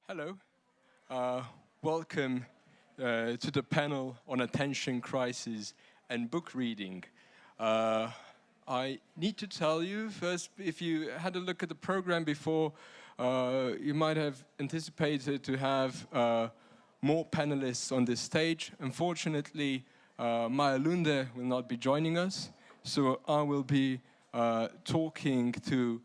Hello. Welcome to the panel on attention crisis and book reading. I need to tell you first, if you had a look at the program before, you might have anticipated to have more panelists on this stage. Unfortunately, Maya Lunde will not be joining us, so I will be talking to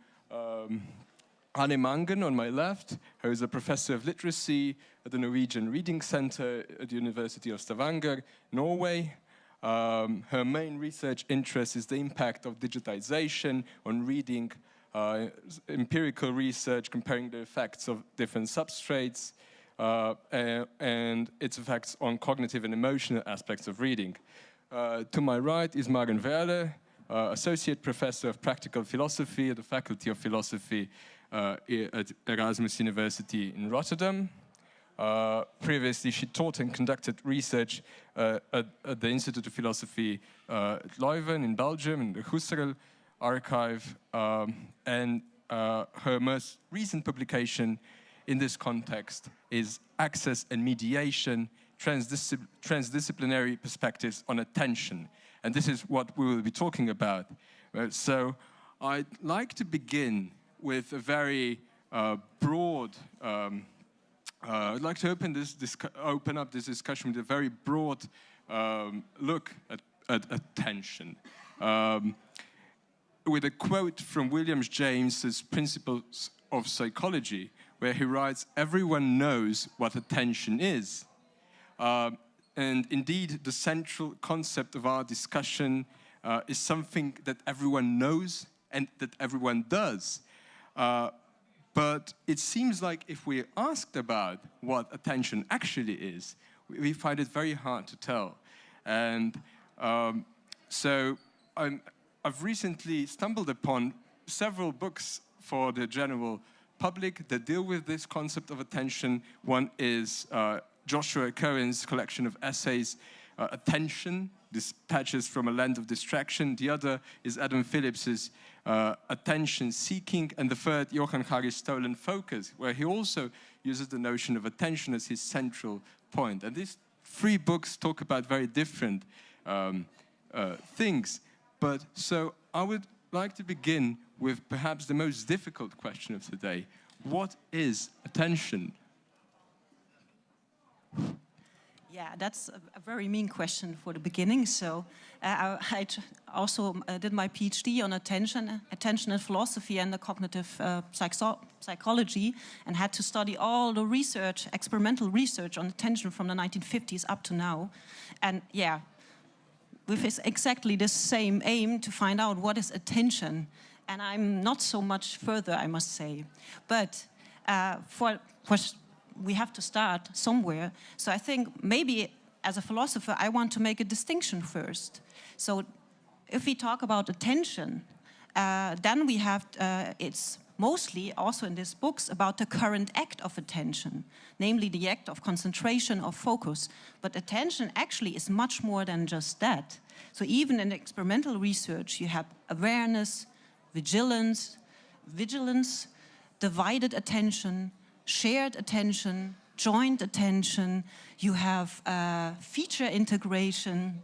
Anne Mangen on my left, who is a professor of literacy at the Norwegian Reading Center at the University of Stavanger, Norway. Her main research interest is the impact of digitization on reading, empirical research comparing the effects of different substrates and its effects on cognitive and emotional aspects of reading. To my right is Maren Werle, Associate Professor of Practical Philosophy at the Faculty of Philosophy at Erasmus University in Rotterdam. Previously, she taught and conducted research at the Institute of Philosophy at Leuven in Belgium, in the Husserl archive, and her most recent publication in this context is Access and Mediation, Transdisciplinary Perspectives on Attention. And this is what we will be talking about. So I'd like to begin with a very broad, I'd like to open up this discussion with a very broad look at attention. With a quote from William James's Principles of Psychology, where he writes, "Everyone knows what attention is." And indeed, the central concept of our discussion is something that everyone knows and that everyone does. But it seems like if we're asked about what attention actually is, we find it very hard to tell. And so I've recently stumbled upon several books for the general public that deal with this concept of attention. One is Joshua Cohen's collection of essays, Attention, Dispatches from a Land of Distraction. The other is Adam Phillips's Attention Seeking, and the third, Johann Hari's Stolen Focus, where he also uses the notion of attention as his central point. And these three books talk about very different things. But so I would like to begin with perhaps the most difficult question of today. What is attention? Yeah, that's a very mean question for the beginning. So I also did my PhD on attention and philosophy and the cognitive psychology, and had to study all the research, experimental research on attention from the 1950s up to now. And yeah, with exactly the same aim to find out what is attention. And I'm not so much further, I must say. But we have to start somewhere. So I think maybe as a philosopher, I want to make a distinction first. So if we talk about attention, then we have, it's mostly also in these books about the current act of attention, namely the act of concentration or focus. But attention actually is much more than just that. So even in experimental research, you have awareness, vigilance, divided attention, shared attention, joint attention, you have feature integration,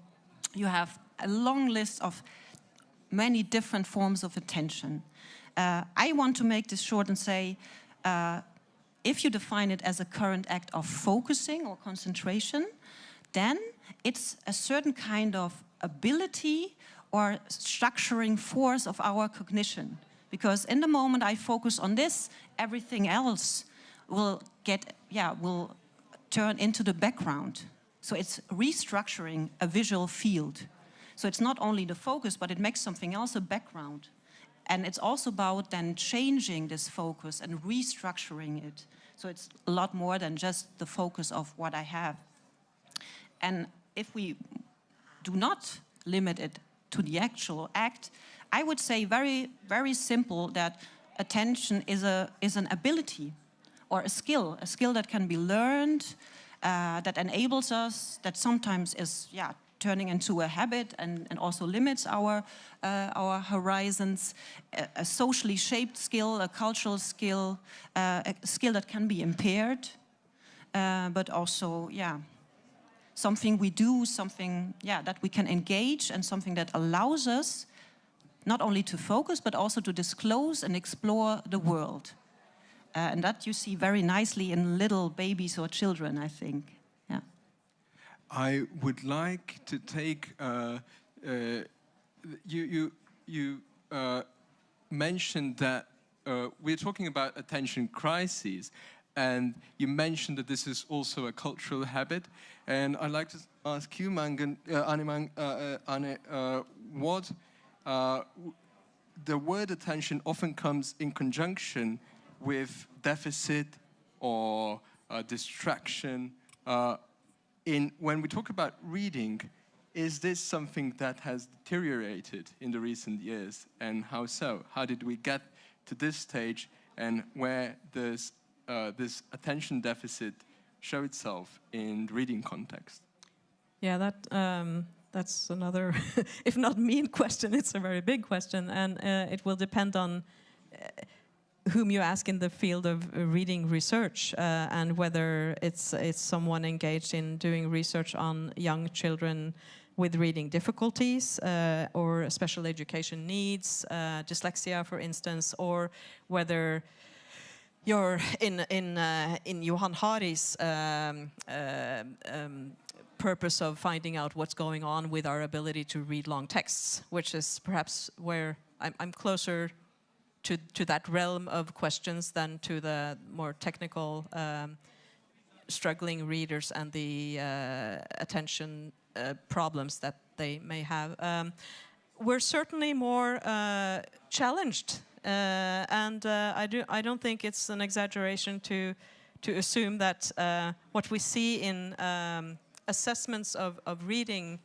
you have a long list of many different forms of attention. I want to make this short and say, if you define it as a current act of focusing or concentration, then it's a certain kind of ability or structuring force of our cognition. Because in the moment I focus on this, everything else will turn into the background. So it's restructuring a visual field. So it's not only the focus, but it makes something else a background. And it's also about then changing this focus and restructuring it. So it's a lot more than just the focus of what I have. And if we do not limit it to the actual act, I would say very, very simple that attention is an ability or a skill that can be learned, that enables us, that sometimes is turning into a habit and also limits our horizons. A socially shaped skill, a cultural skill, a skill that can be impaired, but also, something we do, something that we can engage, and something that allows us not only to focus, but also to disclose and explore the world. And that you see very nicely in little babies or children, I think. Yeah. I would like to take, you mentioned that we're talking about attention crises, and you mentioned that this is also a cultural habit. And I'd like to ask you, Anne, what the word attention often comes in conjunction with deficit or distraction. When we talk about reading, is this something that has deteriorated in the recent years, and how so? How did we get to this stage, and where does this attention deficit show itself in the reading context? Yeah, that's another, if not mean question, it's a very big question, and it will depend on whom you ask in the field of reading research, and whether it's someone engaged in doing research on young children with reading difficulties or special education needs, dyslexia, for instance, or whether you're in Johan Hari's purpose of finding out what's going on with our ability to read long texts, which is perhaps where I'm closer to that realm of questions than to the more technical struggling readers and the attention problems that they may have. We're certainly more challenged, and I don't think it's an exaggeration to assume that what we see in assessments of reading,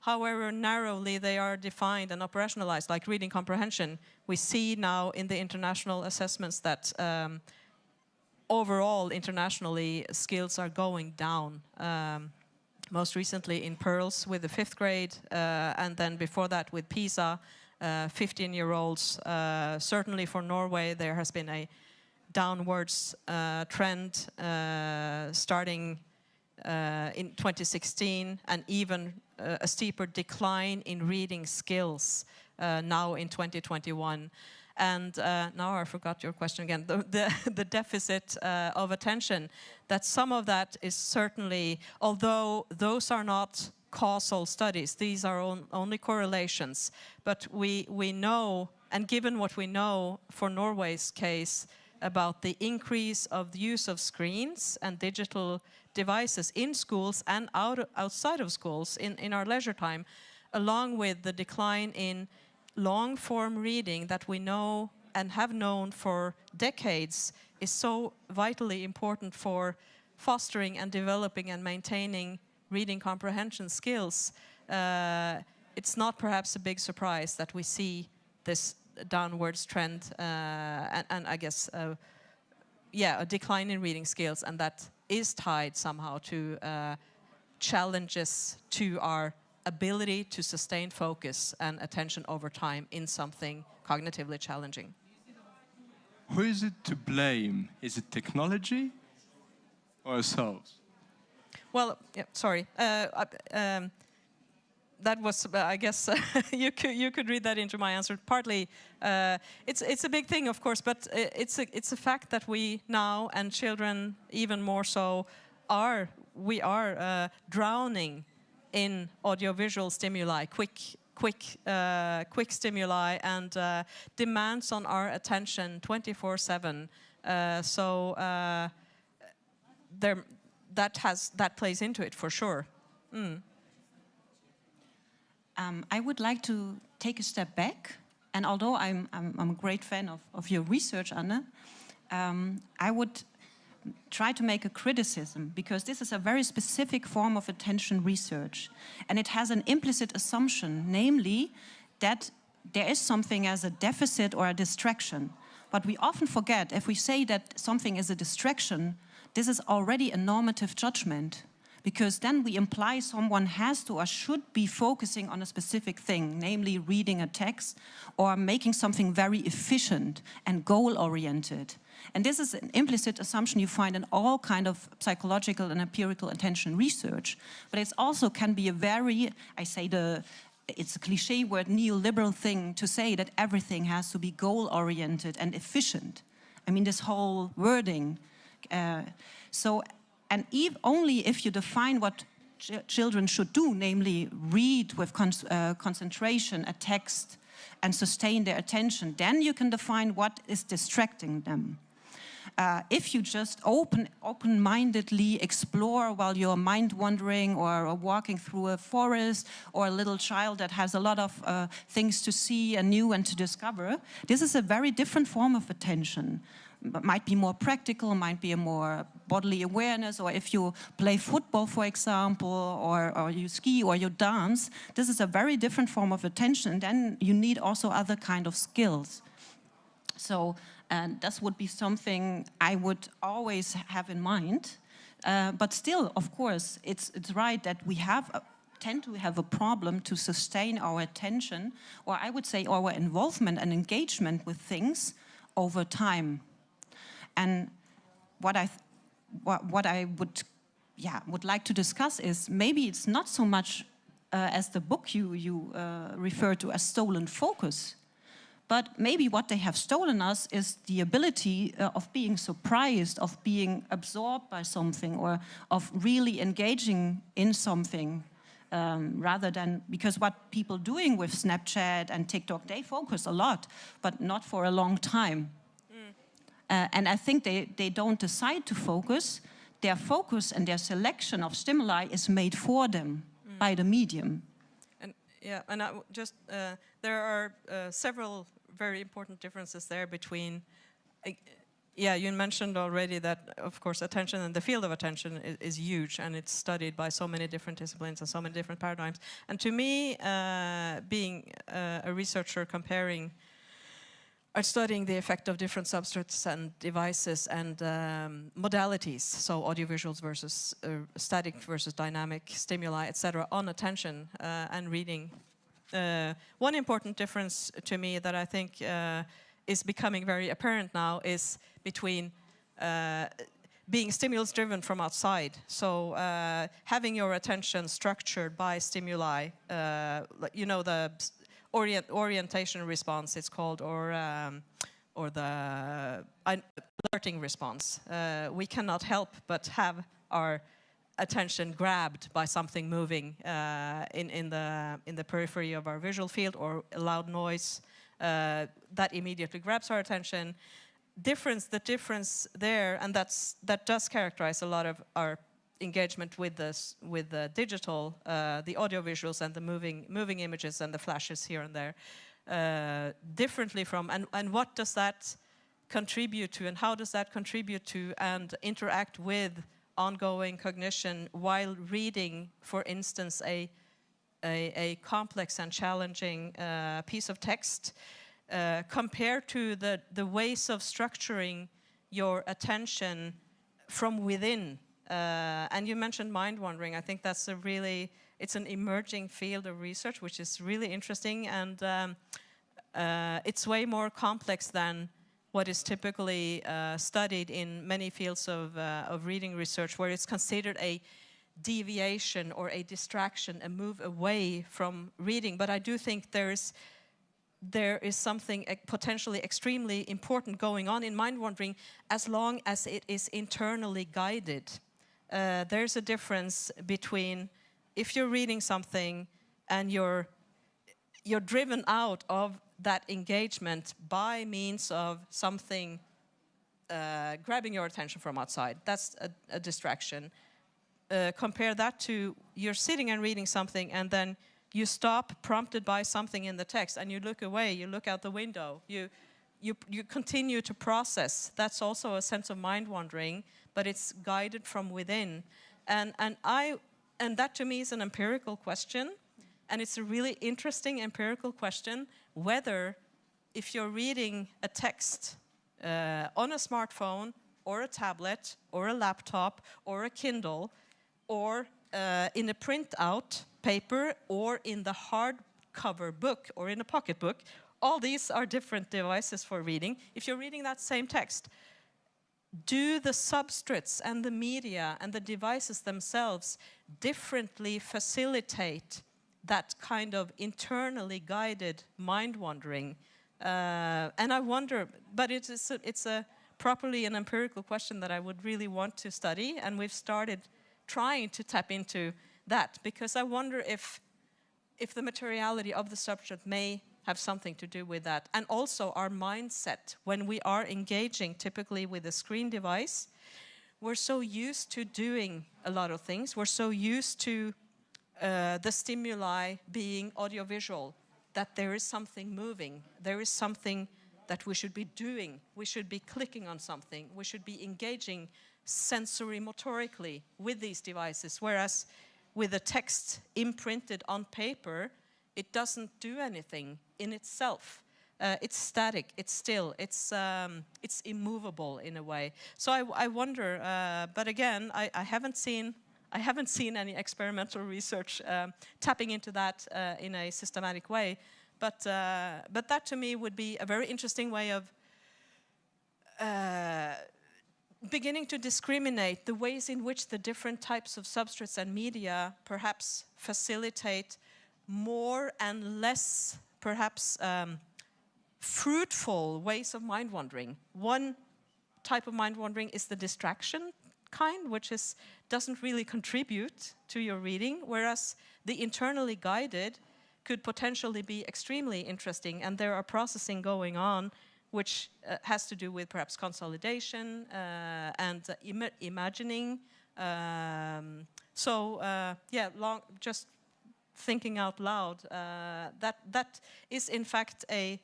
however narrowly they are defined and operationalized, like reading comprehension, we see now in the international assessments that overall, internationally, skills are going down. Most recently in PIRLS with the 5th grade, and then before that with PISA, 15-year-olds. Certainly for Norway, there has been a downwards trend starting in 2016, and even a steeper decline in reading skills now in 2021. And now I forgot your question again. The deficit of attention, that some of that is certainly, although those are not causal studies, these are only correlations, but we know, and given what we know for Norway's case about the increase of the use of screens and digital devices in schools and outside of schools in our leisure time, along with the decline in long-form reading that we know and have known for decades is so vitally important for fostering and developing and maintaining reading comprehension skills. It's not perhaps a big surprise that we see this downwards trend and I guess, a decline in reading skills, and that is tied somehow to challenges to our ability to sustain focus and attention over time in something cognitively challenging. Who is it to blame? Is it technology or ourselves? Well, sorry. That was, I guess, you could read that into my answer. Partly, it's a big thing, of course, but it's a fact that we now, and children even more so, we are drowning in audiovisual stimuli, quick stimuli, and demands on our attention 24/7. So that plays into it for sure. I would like to take a step back, and although I'm a great fan of your research, Anne, I would try to make a criticism, because this is a very specific form of attention research, and it has an implicit assumption, namely that there is something as a deficit or a distraction. But we often forget, if we say that something is a distraction, this is already a normative judgment, because then we imply someone has to or should be focusing on a specific thing, namely reading a text or making something very efficient and goal-oriented. And this is an implicit assumption you find in all kind of psychological and empirical attention research. But it also can be a very, it's a cliche word, neoliberal thing to say that everything has to be goal-oriented and efficient. I mean, this whole wording. Only if you define what children should do, namely read with concentration a text and sustain their attention, then you can define what is distracting them. If you just open-mindedly explore while you're mind-wandering or walking through a forest, or a little child that has a lot of things to see and new and to discover, this is a very different form of attention. Might be more practical, might be a more bodily awareness, or if you play football, for example, or you ski or you dance, this is a very different form of attention. Then you need also other kind of skills. So, and this would be something I would always have in mind. But still, of course, it's right that we tend to have a problem to sustain our attention, or I would say our involvement and engagement with things over time. And what I would like to discuss is maybe it's not so much as the book you refer to as stolen focus, but maybe what they have stolen us is the ability of being surprised, of being absorbed by something, or of really engaging in something, rather than, because what people doing with Snapchat and TikTok, they focus a lot, but not for a long time. And I think they don't decide to focus. Their focus and their selection of stimuli is made for them by the medium. And there are several very important differences there between, you mentioned already that, of course, attention and the field of attention is huge, and it's studied by so many different disciplines and so many different paradigms. And to me, being a researcher studying the effect of different substrates and devices and modalities, so audiovisuals versus static versus dynamic stimuli, etc., on attention and reading. One important difference to me that I think is becoming very apparent now is between being stimulus-driven from outside. So having your attention structured by stimuli, the orientation response, it's called, or the alerting response. We cannot help but have our attention grabbed by something moving in the periphery of our visual field, or a loud noise that immediately grabs our attention. The difference there, and that does characterize a lot of our engagement with the digital, the audio visuals and the moving images and the flashes here and there, differently from, and what does that contribute to, and how does that contribute to and interact with ongoing cognition while reading, for instance, a complex and challenging piece of text, compared to the ways of structuring your attention from within. And you mentioned mind wandering. I think that's it's an emerging field of research, which is really interesting, and it's way more complex than what is typically studied in many fields of reading research, where it's considered a deviation or a distraction, a move away from reading. But I do think there is something potentially extremely important going on in mind wandering, as long as it is internally guided. There's a difference between if you're reading something and you're driven out of that engagement by means of something grabbing your attention from outside. That's a distraction. Compare that to you're sitting and reading something, and then you stop prompted by something in the text, and you look away, you look out the window, you continue to process. That's also a sense of mind wandering, but it's guided from within. And that to me is an empirical question. And it's a really interesting empirical question whether, if you're reading a text on a smartphone or a tablet or a laptop or a Kindle, or in a printout paper, or in the hardcover book, or in a pocketbook. All these are different devices for reading. If you're reading that same text, do the substrates and the media and the devices themselves differently facilitate that kind of internally guided mind wandering? And I wonder, but it's a properly an empirical question that I would really want to study, and we've started trying to tap into that, because I wonder if the materiality of the substrate may have something to do with that. And also our mindset when we are engaging typically with a screen device. We're so used to doing a lot of things. We're so used to the stimuli being audiovisual, that there is something moving. There is something that we should be doing. We should be clicking on something. We should be engaging sensory motorically with these devices. Whereas with the text imprinted on paper, it doesn't do anything in itself. It's static, it's still, it's immovable in a way. So I wonder, but again, I haven't seen any experimental research tapping into that in a systematic way. But that to me would be a very interesting way of beginning to discriminate the ways in which the different types of substrates and media perhaps facilitate more and less, perhaps, fruitful ways of mind wandering. One type of mind wandering is the distraction kind, which doesn't really contribute to your reading, whereas the internally guided could potentially be extremely interesting, and there are processing going on which has to do with perhaps consolidation and imagining. Just thinking out loud, that is in fact a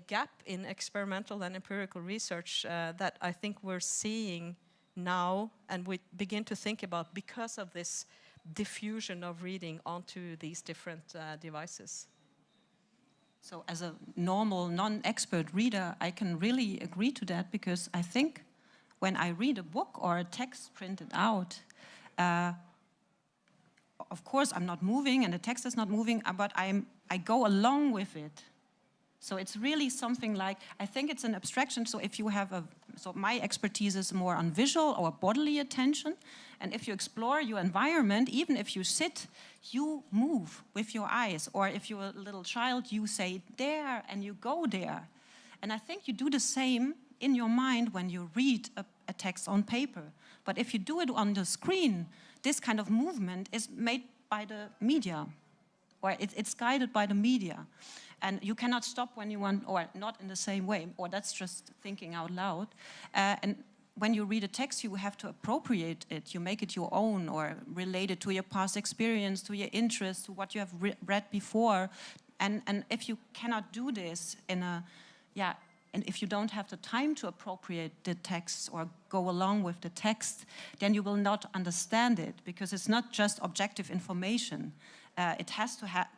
gap in experimental and empirical research that I think we're seeing now, and we begin to think about because of this diffusion of reading onto these different devices. So as a normal, non-expert reader, I can really agree to that, because I think when I read a book or a text printed out, of course I'm not moving and the text is not moving, but I go along with it. So it's really something like, I think it's an abstraction. So if you have so my expertise is more on visual or bodily attention. And if you explore your environment, even if you sit, you move with your eyes. Or if you're a little child, you say there and you go there. And I think you do the same in your mind when you read a text on paper. But if you do it on the screen, this kind of movement is made by the media, or it's guided by the media. And you cannot stop when you want, or not in the same way, or that's just thinking out loud. And when you read a text, you have to appropriate it. You make it your own, or relate it to your past experience, to your interest, to what you have read before. And if you cannot do this and if you don't have the time to appropriate the text or go along with the text, then you will not understand it, because it's not just objective information. It has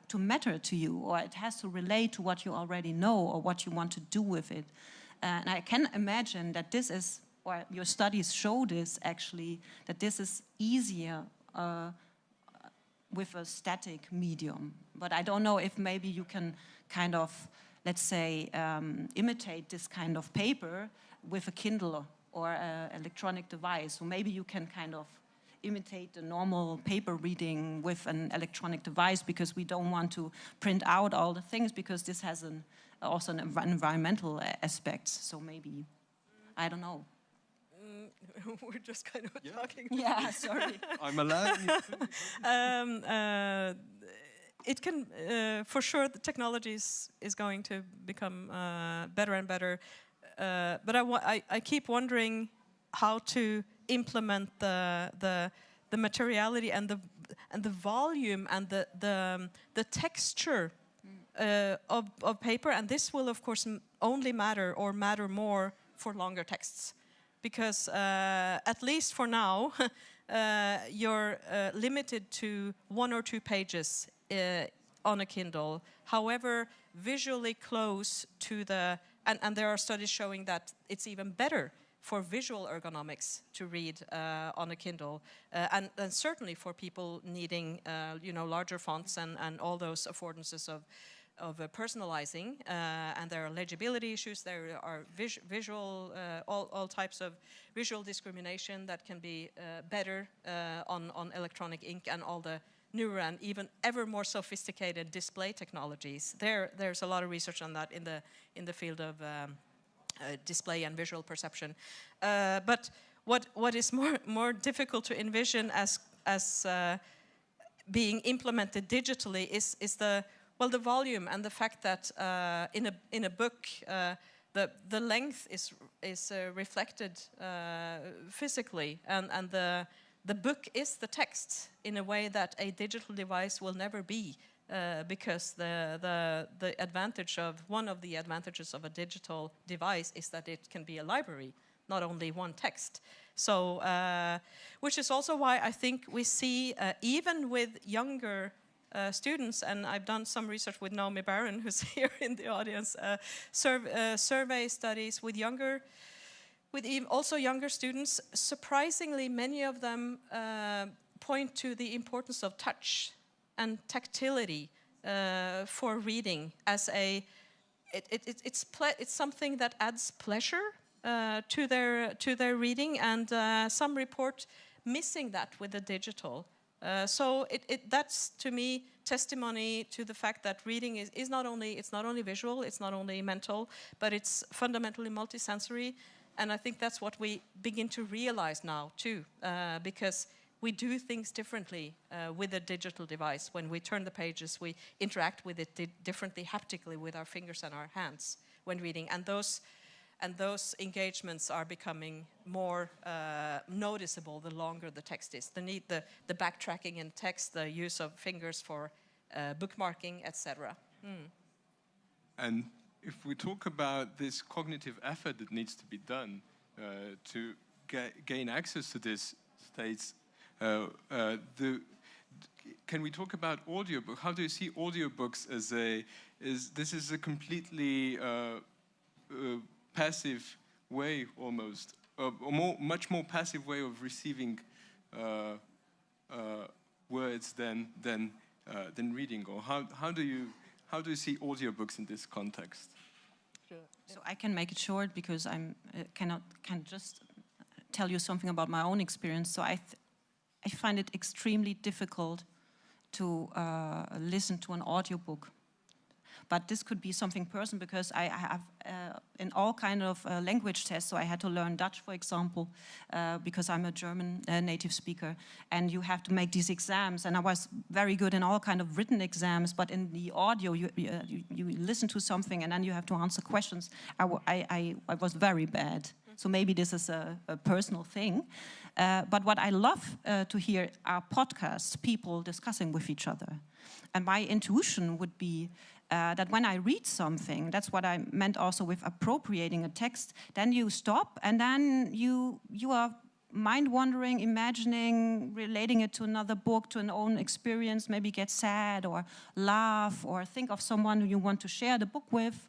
to matter to you, or it has to relate to what you already know or what you want to do with it. And I can imagine that this is, or your studies show this actually, that this is easier with a static medium. But I don't know if maybe you can kind of, let's say, imitate this kind of paper with a Kindle or an electronic device. So maybe you can kind of imitate the normal paper reading with an electronic device, because we don't want to print out all the things, because this has also an environmental aspects. So maybe, I don't know. We're just kind of talking. Yeah, sorry. I'm allowed. It can, for sure, the technology is going to become better and better. But I keep wondering how to implement the materiality and the volume and the texture of paper, and this will of course only matter more for longer texts, because at least for now you're limited to 1 or 2 pages on a Kindle. However, visually close to and there are studies showing that it's even better for visual ergonomics to read on a Kindle, and certainly for people needing larger fonts and all those affordances of personalizing, and there are legibility issues, there are visual, all types of visual discrimination that can be better on electronic ink, and all the newer and even ever more sophisticated display technologies. There's a lot of research on that in the field of display and visual perception. But what is more difficult to envision as being implemented digitally is the volume, and the fact that in a book the length is reflected physically, and the book is the text in a way that a digital device will never be, because the advantage of one of the advantages of a digital device is that it can be a library, not only one text. So, which is also why I think we see even with younger students, and I've done some research with Naomi Barron, who's here in the audience, survey studies with also younger students. Surprisingly, many of them point to the importance of touch and tactility for reading as it's something that adds pleasure to their reading, and some report missing that with the digital. So that's, to me, testimony to the fact that reading is not only visual, it's not only mental, but it's fundamentally multisensory. And I think that's what we begin to realize now too, because we do things differently with a digital device. When we turn the pages, we interact with it differently haptically with our fingers and our hands when reading. And those engagements are becoming more noticeable the longer the text is. The backtracking in text, the use of fingers for bookmarking, etc. And if we talk about this cognitive effort that needs to be done to gain access to these states, can we talk about audiobook? How do you see audiobooks as this is a completely passive way, almost, much more passive way of receiving words than reading? Or how do you see audiobooks in this context? So I can make it short because I can just tell you something about my own experience. So I find it extremely difficult to listen to an audiobook. But this could be something personal, because I have in all kind of language tests. So I had to learn Dutch, for example, because I'm a German native speaker, and you have to make these exams. And I was very good in all kind of written exams, but in the audio, you listen to something and then you have to answer questions. I was very bad. So maybe this is a personal thing. But what I love to hear are podcasts, people discussing with each other. And my intuition would be that when I read something, that's what I meant also with appropriating a text, then you stop and then you are mind-wandering, imagining, relating it to another book, to an own experience, maybe get sad or laugh or think of someone who you want to share the book with.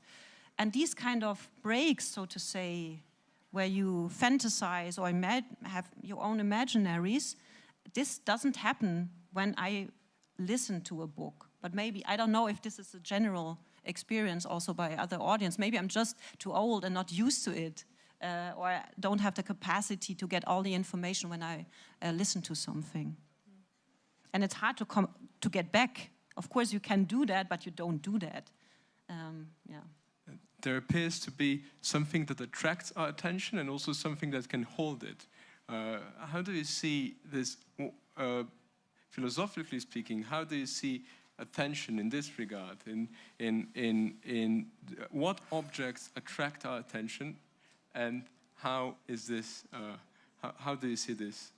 And these kind of breaks, so to say, where you fantasize or have your own imaginaries, this doesn't happen when I listen to a book. But maybe, I don't know if this is a general experience also by other audience. Maybe I'm just too old and not used to it, or I don't have the capacity to get all the information when I listen to something. And it's hard to get back. Of course you can do that, but you don't do that. Yeah. There appears to be something that attracts our attention and also something that can hold it. How do you see this, philosophically speaking, how do you see attention in this regard? In what objects attract our attention, and how is this? How do you see this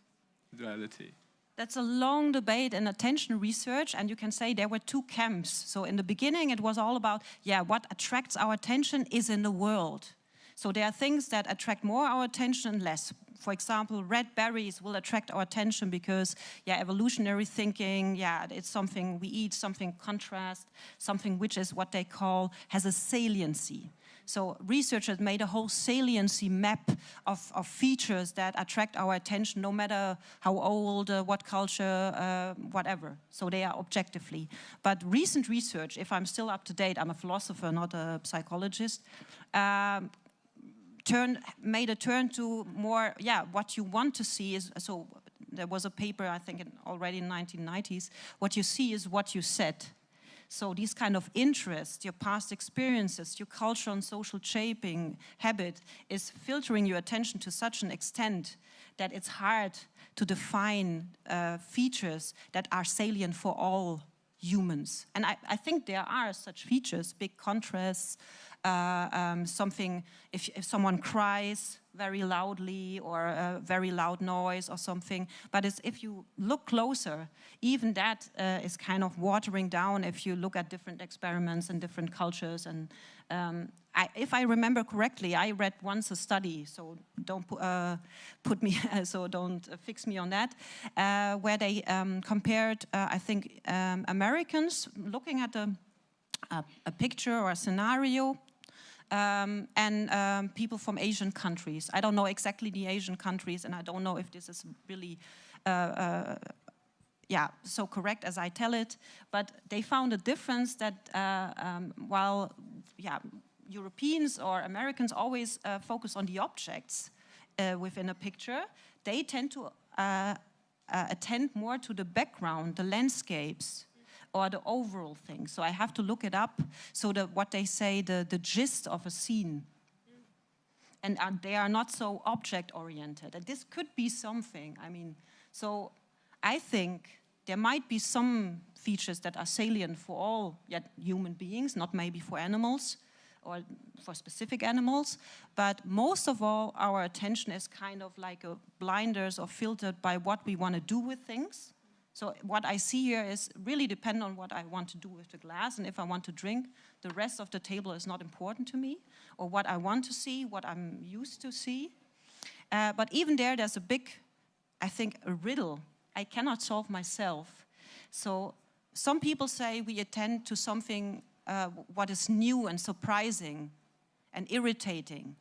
duality? That's a long debate in attention research, and you can say there were two camps. So in the beginning, it was all about, what attracts our attention is in the world. So there are things that attract more our attention and less. For example, red berries will attract our attention because, evolutionary thinking, it's something we eat, something contrast, something which is what they call, has a saliency. So researchers made a whole saliency map of features that attract our attention, no matter how old, what culture, whatever. So they are objectively. But recent research, if I'm still up to date, I'm a philosopher, not a psychologist, made a turn to more, what you want to see is, so there was a paper, I think already in 1990s, what you see is what you said. So these kind of interests, your past experiences, your cultural and social shaping habit is filtering your attention to such an extent that it's hard to define features that are salient for all humans. And I think there are such features, big contrasts, something, if someone cries very loudly or a very loud noise or something, but if you look closer, even that is kind of watering down if you look at different experiments and different cultures. And if I remember correctly, I read once a study, so don't put me, so don't fix me on that, where they compared, I think, Americans looking at a picture or a scenario, and people from Asian countries. I don't know exactly the Asian countries, and I don't know if this is really so correct as I tell it, but they found a difference that while Europeans or Americans always focus on the objects within a picture, they tend to attend more to the background, the landscapes, or the overall thing. So I have to look it up. So what they say, the gist of a scene. And they are not so object-oriented. And this could be something. I mean, so I think there might be some features that are salient for all human beings, not maybe for animals or for specific animals. But most of all, our attention is kind of like a blinders or filtered by what we want to do with things. So what I see here is really dependent on what I want to do with the glass, and if I want to drink, the rest of the table is not important to me, or what I want to see, what I'm used to see. But even there's a big, I think, a riddle I cannot solve myself. So some people say we attend to something what is new and surprising and irritating.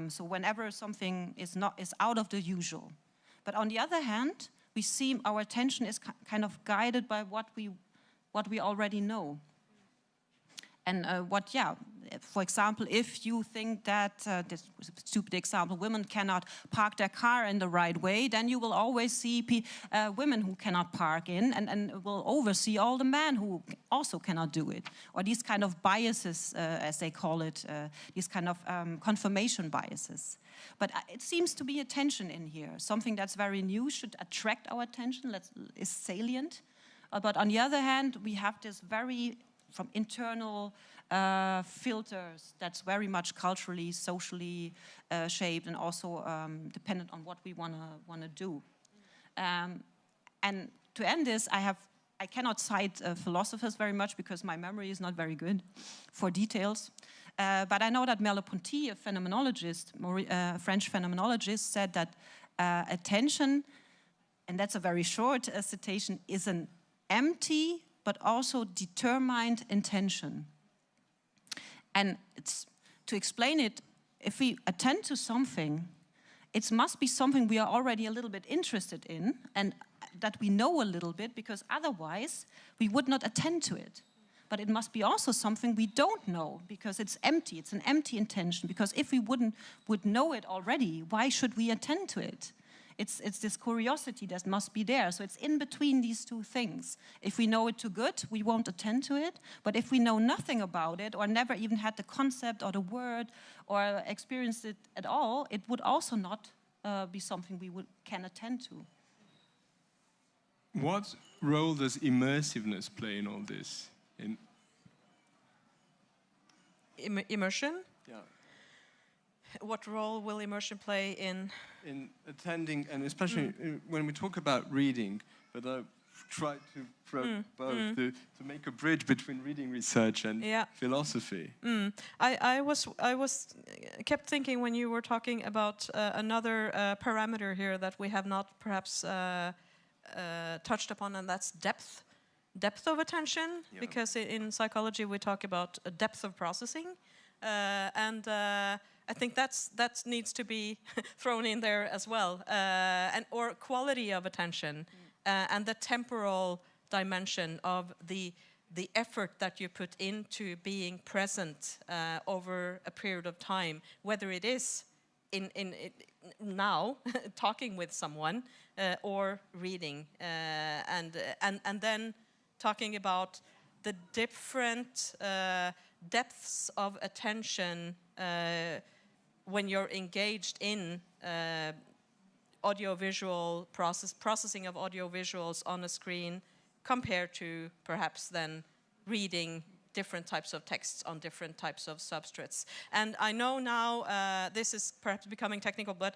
So whenever something is out of the usual. But on the other hand, we see our attention is kind of guided by what we already know. And for example, if you think that, this was a stupid example, women cannot park their car in the right way, then you will always see women who cannot park in and will oversee all the men who also cannot do it. Or these kind of biases, as they call it, these kind of confirmation biases. But it seems to be a tension in here. Something that's very new should attract our attention, is salient. But on the other hand, we have this very, from internal filters that's very much culturally, socially shaped, and also dependent on what we want to do. And to end this, I cannot cite philosophers very much because my memory is not very good for details. But I know that Merleau-Ponty, a phenomenologist, a French phenomenologist, said that attention, and that's a very short citation, is an empty but also determined intention. And to explain it, if we attend to something, it must be something we are already a little bit interested in and that we know a little bit, because otherwise we would not attend to it. But it must be also something we don't know, because it's empty. It's an empty intention. Because if we would know it already, why should we attend to it? It's this curiosity that must be there. So it's in between these two things. If we know it too good, we won't attend to it. But if we know nothing about it, or never even had the concept or the word, or experienced it at all, it would also not be something we can attend to. What role does immersiveness play in all this? Immersion? Yeah. What role will immersion play in attending, and especially when we talk about reading, but I try to probe both to make a bridge between reading research and philosophy. I kept thinking when you were talking about another parameter here that we have not perhaps touched upon, and that's depth of attention, because in psychology we talk about a depth of processing. And I think that needs to be thrown in there as well. Or quality of attention and the temporal dimension of the effort that you put into being present over a period of time, whether it is in now talking with someone or reading, and then talking about the different depths of attention when you're engaged in audiovisual processing of audiovisuals on a screen, compared to perhaps then reading different types of texts on different types of substrates. And I know now this is perhaps becoming technical, but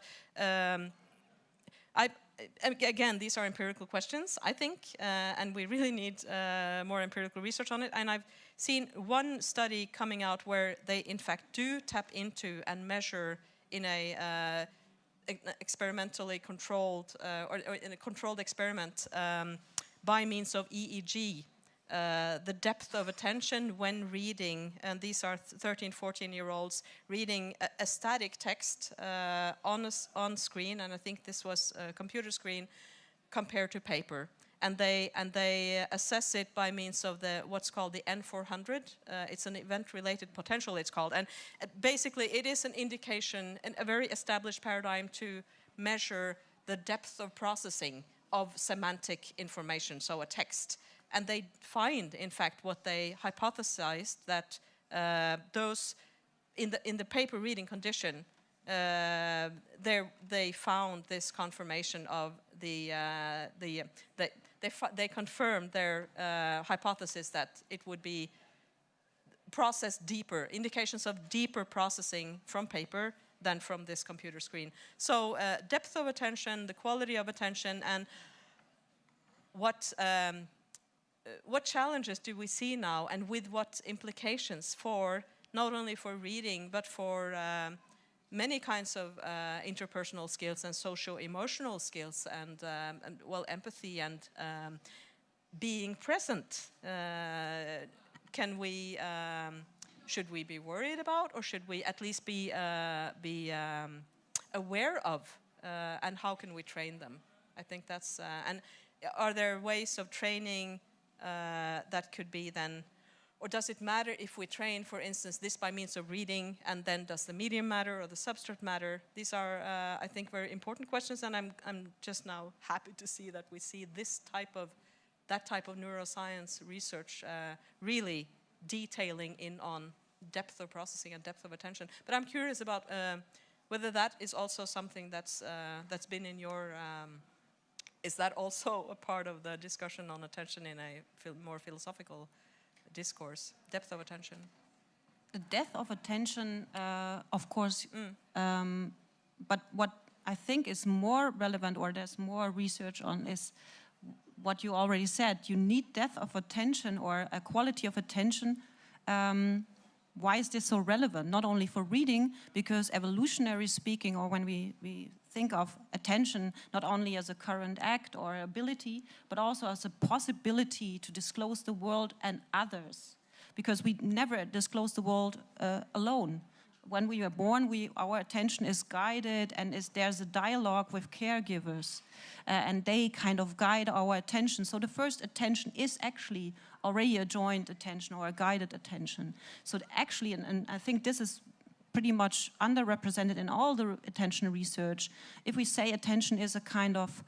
again, these are empirical questions, I think, and we really need more empirical research on it. And I've seen one study coming out where they, in fact, do tap into and measure in a experimentally controlled, or in a controlled experiment by means of EEG, the depth of attention when reading, and these are 13, 14-year-olds reading a static text on screen, and I think this was a computer screen, compared to paper. And they assess it by means of what's called the N400. It's an event-related potential, it's called. And basically, it is an indication, a very established paradigm to measure the depth of processing of semantic information, so a text. And they find, in fact, what they hypothesized, that those in the paper reading condition, they found this confirmation of they confirmed their hypothesis that it would be processed deeper, indications of deeper processing from paper than from this computer screen. So depth of attention, the quality of attention, and what challenges do we see now, and with what implications for not only for reading, but for many kinds of interpersonal skills and socio-emotional skills, and well, empathy and being present. Should we be worried about, or should we at least be aware of, and how can we train them? I think that's and are there ways of training that could be then, or does it matter if we train, for instance, this by means of reading, and then does the medium matter or the substrate matter? These are, I think, very important questions, and I'm just now happy to see that we see that type of neuroscience research really detailing in on depth of processing and depth of attention. But I'm curious about whether that is also something that's been in your. Is that also a part of the discussion on attention in a more philosophical discourse? Depth of attention. The depth of attention, of course, but what I think is more relevant, or there's more research on, is what you already said. You need depth of attention, or a quality of attention. Why is this so relevant? Not only for reading, because evolutionary speaking, or when we think of attention not only as a current act or ability, but also as a possibility to disclose the world and others. Because we never disclose the world alone. When we are born, our attention is guided, and there's a dialogue with caregivers, and they kind of guide our attention. So the first attention is actually already a joint attention or a guided attention. So actually, and I think this is pretty much underrepresented in all the attention research. If we say attention is a kind of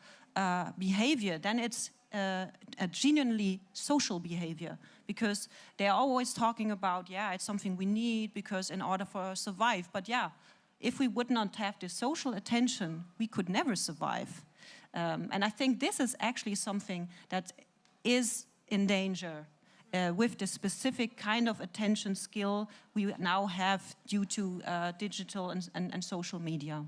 behavior, then it's a genuinely social behavior, because they're always talking about, it's something we need because in order for us to survive. But if we would not have this social attention, we could never survive. And I think this is actually something that is in danger with the specific kind of attention skill we now have due to digital and social media.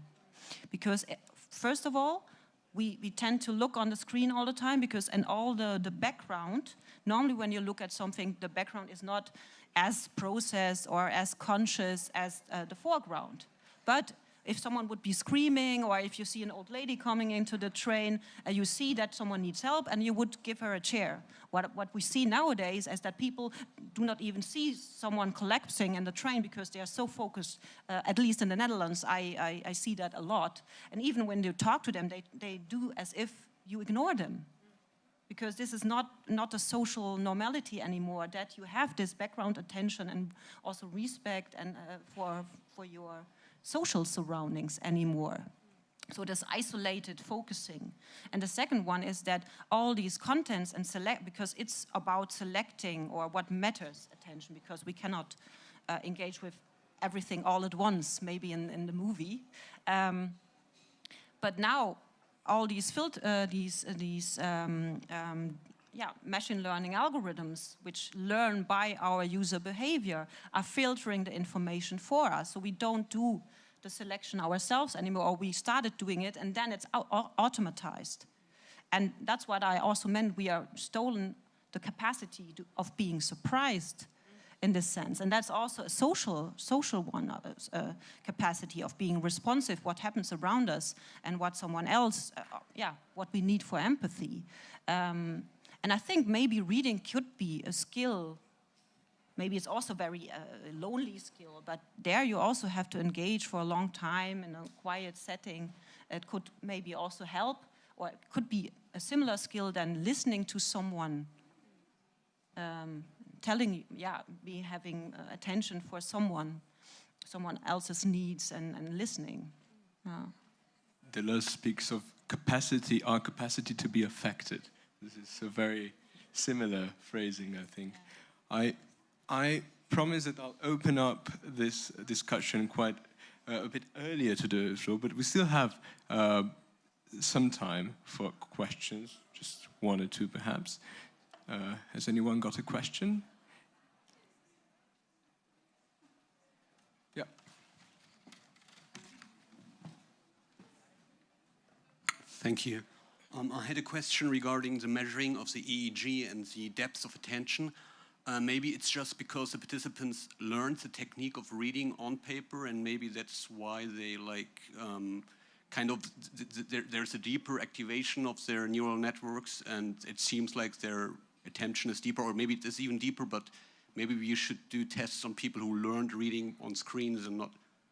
Because first of all, we tend to look on the screen all the time, because in all the background, normally when you look at something, the background is not as processed or as conscious as the foreground. But if someone would be screaming, or if you see an old lady coming into the train, you see that someone needs help, and you would give her a chair. What we see nowadays is that people do not even see someone collapsing in the train because they are so focused, at least in the Netherlands, I see that a lot. And even when you talk to them, they do as if you ignore them. Because this is not a social normality anymore, that you have this background attention and also respect and for your social surroundings anymore. So this isolated focusing. And the second one is that all these contents and because it's about selecting or what matters attention, because we cannot engage with everything all at once, maybe in the movie. But now, all these machine learning algorithms, which learn by our user behavior, are filtering the information for us. So we don't do the selection ourselves anymore, or we started doing it, and then it's automatized. And that's what I also meant. We are stolen the capacity of being surprised in this sense. And that's also a social one, capacity of being responsive, what happens around us and what someone else, what we need for empathy. And I think maybe reading could be a skill. Maybe it's also very lonely skill, but there you also have to engage for a long time in a quiet setting. It could maybe also help, or it could be a similar skill than listening to someone, be having attention for someone else's needs and listening. Deleuze speaks of capacity, our capacity to be affected. This is a very similar phrasing, I think. I promise that I'll open up this discussion quite a bit earlier to the show, but we still have some time for questions, just one or two perhaps. Has anyone got a question? Yeah. Thank you. I had a question regarding the measuring of the EEG and the depth of attention. Maybe it's just because the participants learned the technique of reading on paper, and maybe that's why they there's a deeper activation of their neural networks, and it seems like their attention is deeper, or maybe it is even deeper, but maybe you should do tests on people who learned reading on screens and not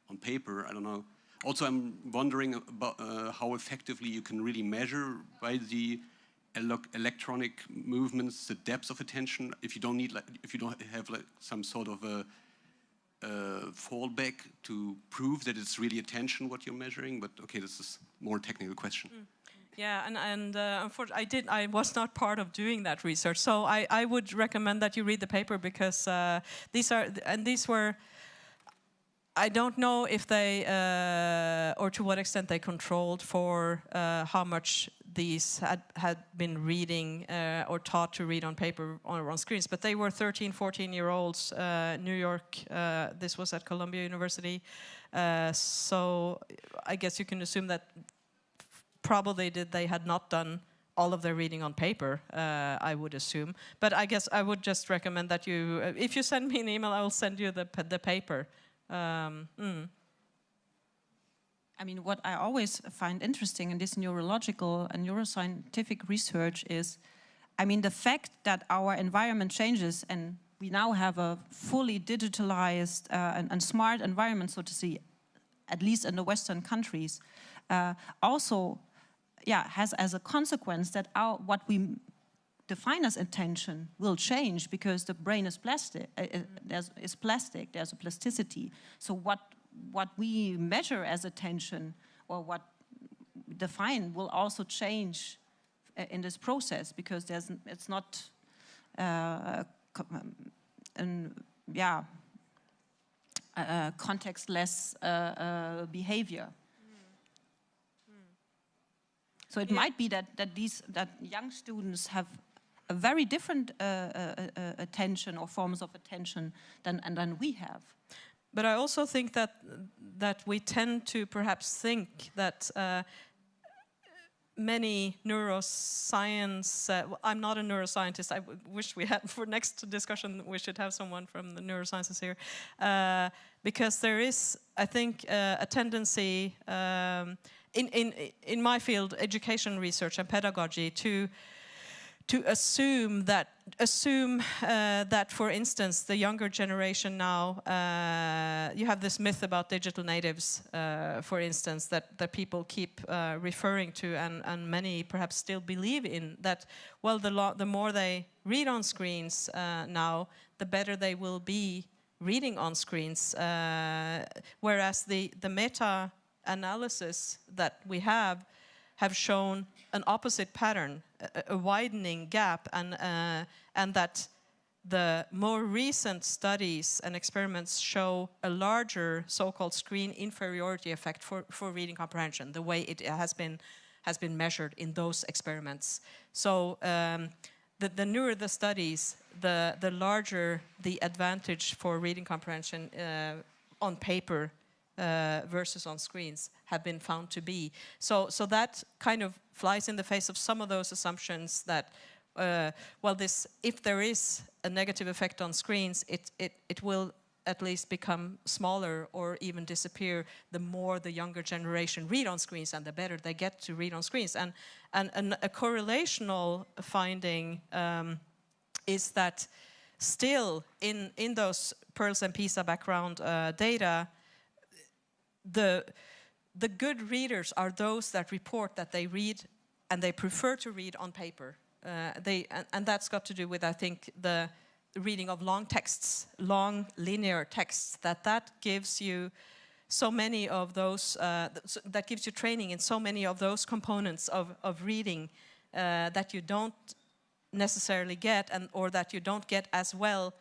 on paper. I don't know. Also, I'm wondering about how effectively you can really measure by the electronic movements the depth of attention. If you don't have some sort of a fallback to prove that it's really attention what you're measuring. But okay, this is more technical question. Yeah, and unfortunately, I was not part of doing that research. So I would recommend that you read the paper, because these were. I don't know if they, or to what extent they controlled for how much these had been reading or taught to read on paper or on screens, but they were 13, 14-year-olds, New York, this was at Columbia University, so I guess you can assume that probably they had not done all of their reading on paper, I would assume. But I guess I would just recommend that you, if you send me an email, I will send you the paper. I mean, what I always find interesting in this neurological and neuroscientific research is, I mean, the fact that our environment changes and we now have a fully digitalized and smart environment, so to say, at least in the Western countries, also has as a consequence that what we define as attention will change, because the brain is plastic. There's a plasticity. So what we measure as attention, or what we define, will also change in this process, because it's not contextless behavior. So it might be that young students have a very different attention or forms of attention than we have. But I also think that we tend to perhaps think that many neuroscience, I'm not a neuroscientist, I wish we had, for next discussion, we should have someone from the neurosciences here, because there is, I think, a tendency in my field, education research and pedagogy, to assume that, for instance, the younger generation now, you have this myth about digital natives, for instance, that people keep referring to, and many perhaps still believe in, that, well, the more they read on screens now, the better they will be reading on screens, whereas the meta-analysis that we have shown an opposite pattern, a widening gap, and that the more recent studies and experiments show a larger so-called screen inferiority effect for reading comprehension, the way it has been measured in those experiments. So the newer the studies, the larger the advantage for reading comprehension on paper versus on screens have been found to be. So that kind of flies in the face of some of those assumptions that, well, if there is a negative effect on screens, it will at least become smaller or even disappear the more the younger generation read on screens, and the better they get to read on screens. And a correlational finding is that still in those PIRLS and PISA background data, the good readers are those that report that they read and they prefer to read on paper. And that's got to do with, I think, the reading of long texts, long linear texts, that gives you so many of those, that gives you training in so many of those components of reading that you don't necessarily get, or that you don't get as well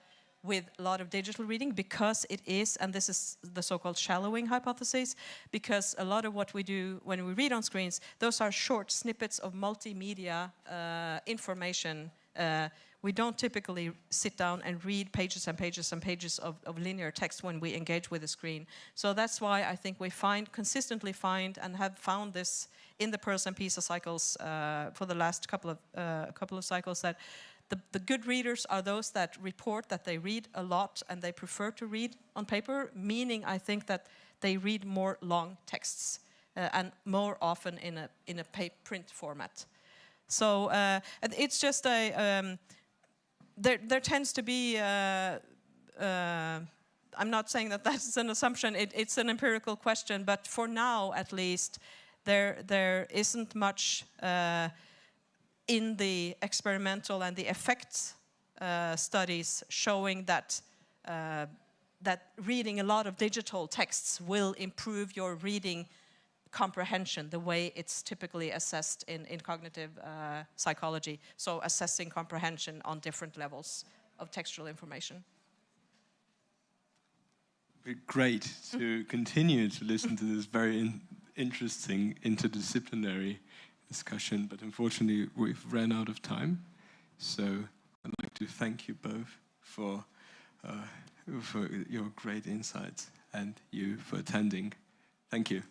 with a lot of digital reading, because it is, and this is the so-called shallowing hypothesis, because a lot of what we do when we read on screens, those are short snippets of multimedia information. We don't typically sit down and read pages and pages and pages of linear text when we engage with the screen. So that's why I think we consistently find and have found this in the PIRLS and PISA cycles for the last couple of cycles, that the good readers are those that report that they read a lot and they prefer to read on paper, meaning I think that they read more long texts and more often in a print format. So it's just there tends to be, I'm not saying that that's an assumption, it's an empirical question, but for now at least, there isn't much in the experimental and the effects studies showing that reading a lot of digital texts will improve your reading comprehension the way it's typically assessed in cognitive psychology. So assessing comprehension on different levels of textual information. Great to continue to listen to this very interesting interdisciplinary discussion, but unfortunately we've ran out of time. So I'd like to thank you both for your great insights and you for attending. Thank you.